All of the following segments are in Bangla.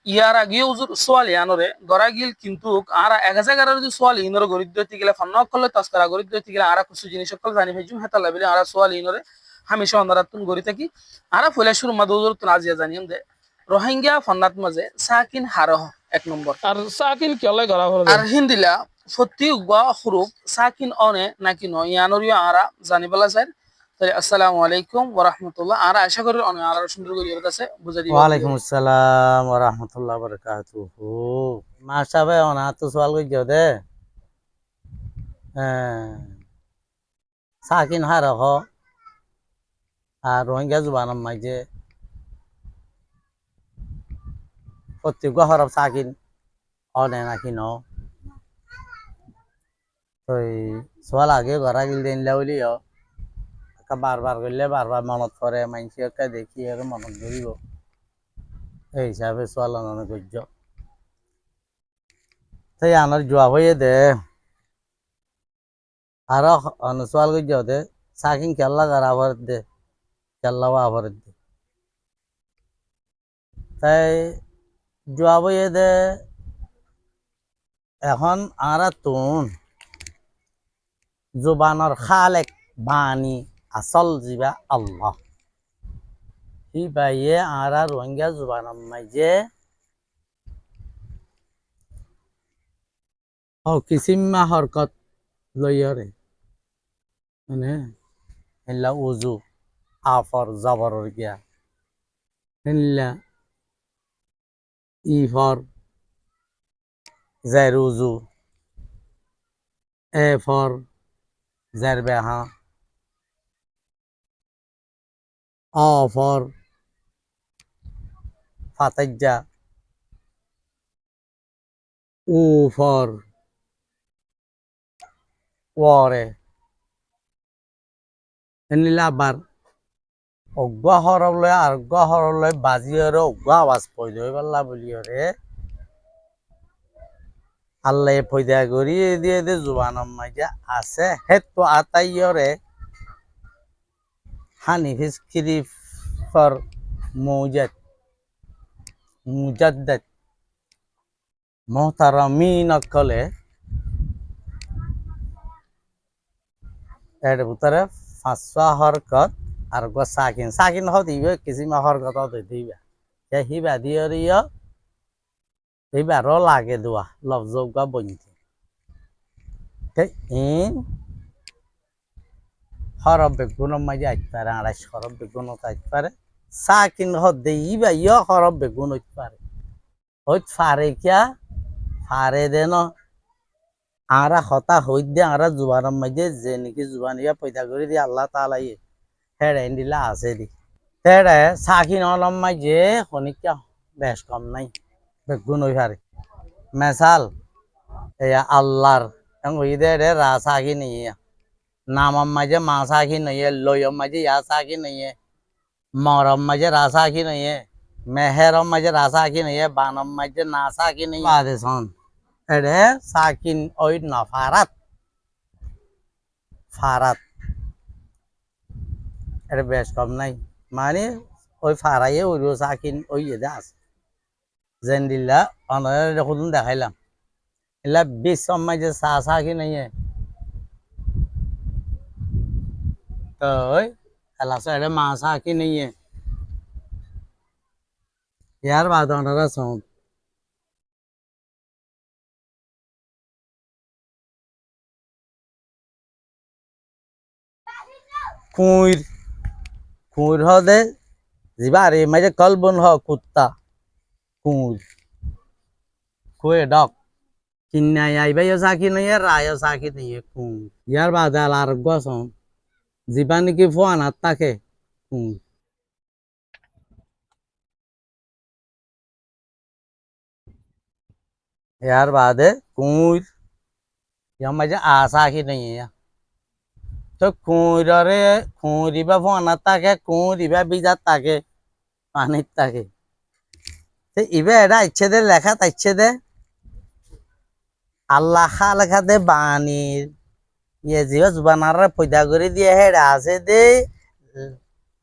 ইয়ার আগে উজুর সোয়াল ইয়ানরে গড়া গিল কিন্তু আরা এগাজাগার যদি সোয়াল ইনরে গরিদ্দ হইতে গেলে ফান্না কলে তাস্কারা গরিদ্দ হইতে গেলে আরা কিছু জিনিস সকল জানি ফেজুম হেতা লাবিলে আরা সোয়াল ইনরে হামেশা অন্দারাতুন গরি থাকি আরা ফলে শুরু মাদুজুর তুন আজিয়া জানিম দে রোহিঙ্গা ফান্নাত মাঝে সাকিন হারহ এক নম্বর আর সাকিন কেলে গড়া হলো আর হিন্দিলা সত্যি উগা হুরুফ সাকিন অনে নাকি ন ইয়ানরিও আরা জানিবলা চাই তাহলে আসসালামু আলাইকুম ওয়া রাহমাতুল্লাহ আরা আশা করি অনে আরা সুন্দর করে এর কাছে বুঝাই দিবা ওয়ালাইকুম আসসালাম ওয়া রাহমাতুল্লাহি ওয়া বারাকাতুহু মাশা ভাই অনা তো সওয়াল কইছো দে সাকিন হারহ আর রোহিঙ্গা জুবানাম মাইজে প্রত্যেক হরফ সাকিন অনে নাকি ন তুই সওয়াল আগে গড়া গিল দেন লাউলিও বারবার করলে বারবার মনত করে মাইনসিকে দেখি আর মনত ধরিব এই হিসাবে সওয়াল অননে করছো তাই আনার জবাব হয়ে দে আর সওয়াল করছো দে সাকিন কেল্লা গারা ভর দে কেল্লা ভর দে তাই জবাব হয়ে দে এখন আরা তুন জুবানর খালেক বাণী আসল জিবা আল্লাহ হি বাইয়ে আরা রোহিঙ্গা জুবানাম মাইজে কিসিম্মা হরকত লইয়রে মানে হেল্লা উজু আফর জবরর গিয়া হেল্লা ইফর জের উজু এ ফর জের বেহা অ ফর ফাতাজ্জা উ ফর ওরে এনিলা আবার অজ্ঞা হরলে আর অজ্ঞা হরলে বাজিয়রে অজ্ঞা আওয়াজ পয়দা হয়ে পারলা বলিয়রে আল্লাহ পয়দা করিয়ে দিয়ে দে জুবানম মাইজা আছে হেতো আতাইয়রে হানিফিস কিরিফর মুজাদ্দাদ মোহতারামিন কলে এর ভিতরে পাঁচশো হরকত আর গো সাকিন সাকিন দিবে কিসিমা হরকত দিবে হিবা দিয়রিয় এইবারও লাগে দোয়া লফজগা বইতে ইন হরফ বেগুনের মাঝে আইতে পারে ২৮ হরফ বেগুন আইতে পারে সাকিন দিবা ইয় হরফ বেগুন হইতে পারে হইতে পারে কিয়া পারে দেন আরা হতা হইত দে আরা জুবানের মাঝে যে নাকি জুবান ইয়া পয়দা করে দিয়ে আল্লাহ তাআলা হেড়ে দিলা আছে দি হেড়ে সাকিন অলম মাঝে খনিকা বেশ কম নাই বেগুন হই পারে মেসাল এয়া আল্লাহর ওই দে রা সাকিন ইয়া নামম মাঝে মা সাকিন ইয়ে লয়ম মাঝে ইয়া সাকিন ইয়ে মরম মাঝে রা সাকিন ইয়ে মেহেরম মাঝে রা সাকিন ইয়ে বানম মাঝে না সাকিন ইয়ে আদেশন এড়ে সাকিন ওই না ফারাত এর বেশ কম নাই মানে ওই ফারাইয়ে ওই সাকিন ওই এদে আছে জেন্দিল্লা অনরে দেখুন দেখাইলাম এলা ২০ মাঝে সাকিন ইয়ে তো এলা সাইডে মা সাকিন ইয়ে ইয়ার বাদ অনরা সৌদ কুইর কুইর হদে জিবারে মাঝে কলবন হ কুত্তা কুইর কুয়ে ডক কিন্নাই আইবাইও সাকি নইয়ে রায়ও সাকি নইয়ে কুইর ইয়ার বাদাল আর গসম জিবা নাকি ফোয়ান আর তাকে কুইর ইয়ার বাদে কুইর ইয়ার মাঝে আসাকি নইয়ে তো কুঁড়রে কুঁড়িবা ফোনার তাকে কুঁড়িবা বিজার তাকে পানির তাকে তো ইবে এটা ইচ্ছে দে লেখা তাইছে দে আল্লাহ খা লেখা দে বাণীর ইয়ে জিবা জুবানারে পয়দা করে দিয়ে হেডা আছে দে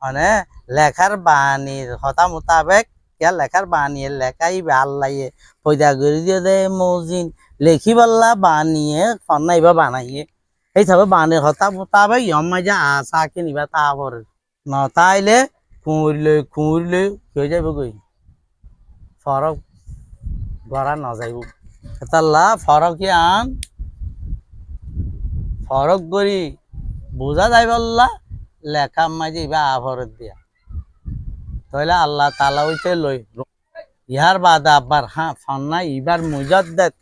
মানে লেখার বাণীর হতা মোতাবেক কিয়া লেখার বানিয়ে লেখাই আল্লাহে পয়দা করে দিয়ে দে মৌজিন লেখি বললা বানিয়ে ফন্নাইবা বানাইয়ে এই সব বানের কথা তাবে ইয়ম মাঝে আসা কিনিবা তারপরে ন তাইলে কুঁড়লে হয়ে যাবে কই ফরক গড়া ন যাইব তাল্লা ফরক আন ফরক করি বোঝা যাই বললা লেখা মাঝে ইবা আভরত দিয়া তাহলে আল্লাহ তালা হইতে লই ইহার বাদে আবার হ্যাঁ ফন্না ইবার মুজাদ দেত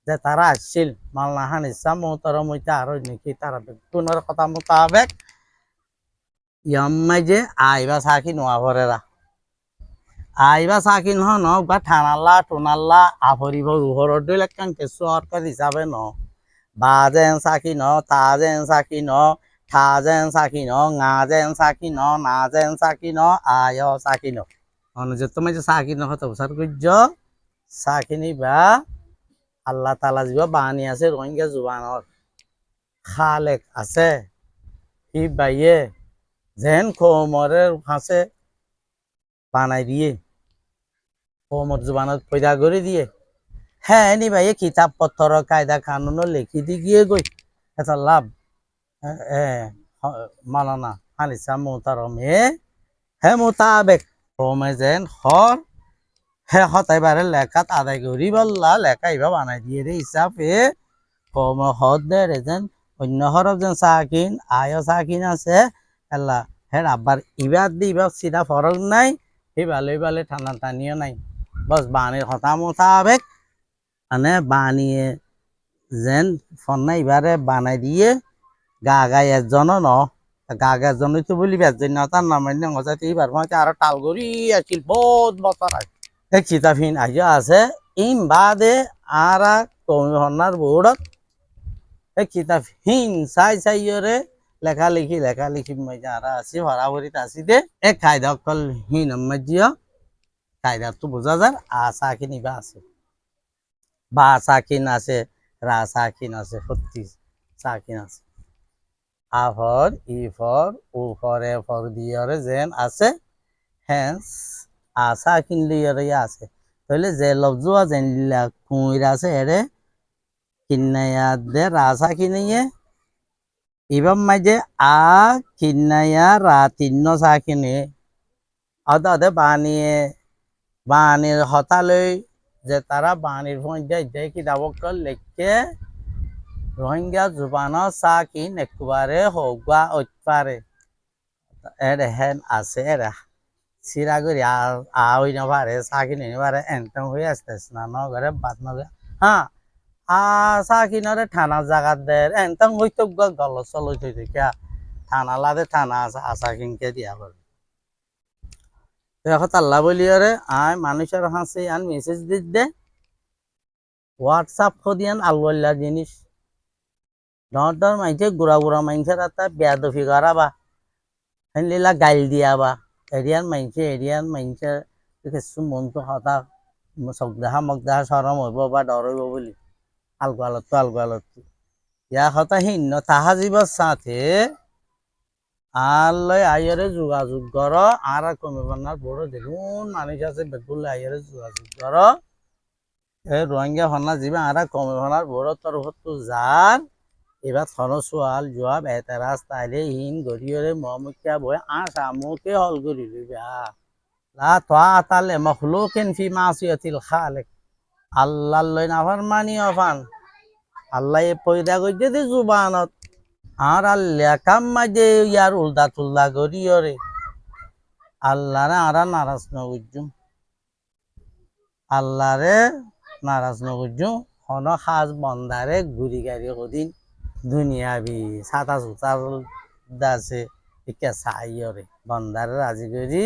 যে তারা আসছিল মালনাহান ইসলাম মোহতরম হইতে আরো নাকি তারা বেগুনের কথা মোতাবেক ইয়াম্মাই যে আইবা সাকি নোয়া ভরেরা আইবা সাকি নহ ন বা ঠানাল্লা টোনাল্লা আভরিব রুহর দইলে কাঙ্কে সরকার হিসাবে ন বাজেন সাকি ন তাজেন সাকি ন থাজেন সাকি ন গাজেন সাকি ন নাজেন সাকি ন আয় সাকি ন অনুযত মাঝে সাকি ন হত বসার গুজ্জ সাকিনি বা আল্লাহ তালা যিবা বানি আছে রোহিঙ্গা জুবানৰ খালেক আছে সি বাইয়ে যেন কৌমরে ফাঁসে বানাই দিয়ে কৌমর জুবানত পয়দা করে দিয়ে হ্যাঁ নি ভাইয়ে কিতাব পত্র কায়দা কানুন লিখি দি গিয়ে গই এটা লাভ মালানা হানিসা মোতারমে হে মোতাবেক কৌমে যেন হর হে হতাইবারে লেখাত আদায় করি বললা লেখা ইবা বানাই দিয়ে রে হিসাবে কম হদ দে রে যেন অন্য হরফ যেন সাকিন আয় সাকিন আছে আল্লাহ হে আবার ইবার দি ইবার সিধা ফরক নাই হি ভালে ঠান্ডা টানিও নাই বস বানির হতা মোতাবেক মানে বানিয়ে যেন ফন্না ইবারে বানাই দিয়ে গা গাই একজন ন গা গা একজনই তো বলি বেজন তার নামান্য মজাতে ইবার মধ্যে আরো টাল করি আছিল বহুত বছর আগে এক কিতাবহীন আইয়া আছে ইম বাদে আরা কমিশনার বোর্ডত এক কিতাবহীন চাইরে লেখালেখি মজা আরা আছি ভরাভরিত আছি দে এক কায়দা অকল হীন মজিয়া কায়দা তো বোঝা যায় আশাকিন ইবা আছে বা সাকিন আছে রা সাকিন আছে সত্যি সাকিন আছে আফর ই ফর ও ফর এ ফর দিয়রে যেন আছে হ্যান্স আসা কিনলি আছে তাহলে যে লফজুয়া জেনলিলা কুইরা আছে এরে কিন্নায়া দে রাসা কিনিয়ে ইবাম মাঝে আ কিন্নায়া রা তিন্ন সা কিনে আদা বানির হতালই যে তারা বানির মধ্যে কিতাবকল লেখকে রোহিঙ্গা জুবানো সা কিন একবারে হোক পারে এর হেন আছে এরা সিরাগুড়ি আই নবারে সাকিন নিবারে এনতম হয়ে আসতেছে না নগরে বাদ নগে হ্যাঁ সাকিনরে থানা জায়গা দে এনতম হইতো গল চলো থইতে কিয়া থানা লাদে থানা আছে আসাকিনকে দিয়া বলে এখন আল্লাহ বলিয়ারে আই মানুষের হাসি আন মেসেজ দি দে হোয়াটসঅ্যাপ খদিয়ান আল্লাহ জিনিস ডর মাইছে গুড়া মাইনসের একটা বেয়াদফি করাবা লীলা গাইল দিয়াবা এরিয়ান মাইনছে কিছু মনটো হঠাৎ মগদাহা সরম হইব বা ডর হইব বলি আলগোয়ালত ইয়া হতা হিন্ন তাহা জীবর সাথে আল্লাহ আইয়ারে যোগাযোগ কর আর কমিবনার বড় দেখুন মানুষ আছে বেগুল আইয়ারে যোগাযোগ কর এই রোহিঙ্গা হন্না যাবে আর কমিবনার বড় তরফত যার এবার সনসোয়াল জবাব এতেরাজ তাইলে হিন গরিয়রে মমুকিয়া বই আসামুকে হল করি লইবা লা তাআতালে মাখলুকিন ফি মাসিয়াতিল খালিক আল্লাহ লই নাফরমানি অফান আল্লাহ এ পয়দা কইতে দি জুবানত আর আল্লাহ কাম মাঝে ইয়ার উল্টা তুল্লা গরিয়রে আল্লাহরে আরা নারাজ নগুজুম আল্লাহরে নারাজ নগুজুম হন খাজ বন্দারে ঘুরি গাড়ি কদিন দুনিয়াবি ছাতা সুতার দাসে একে সাইয়রে বন্দারে রাজি করি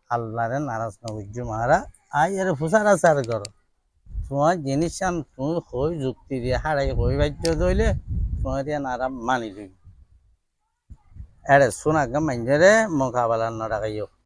আল্লাহরে নারাজ নগুজু মারা আইয়ারে ফুসার আচার কর তোমার জিনিস তুমি হই যুক্তি দিয়ে হারাই হই বাধ্য দইলে তোমার দিয়ে নারা মানি লই এরে শোনা গা মাইজরে মোকাবেলা নড়াইও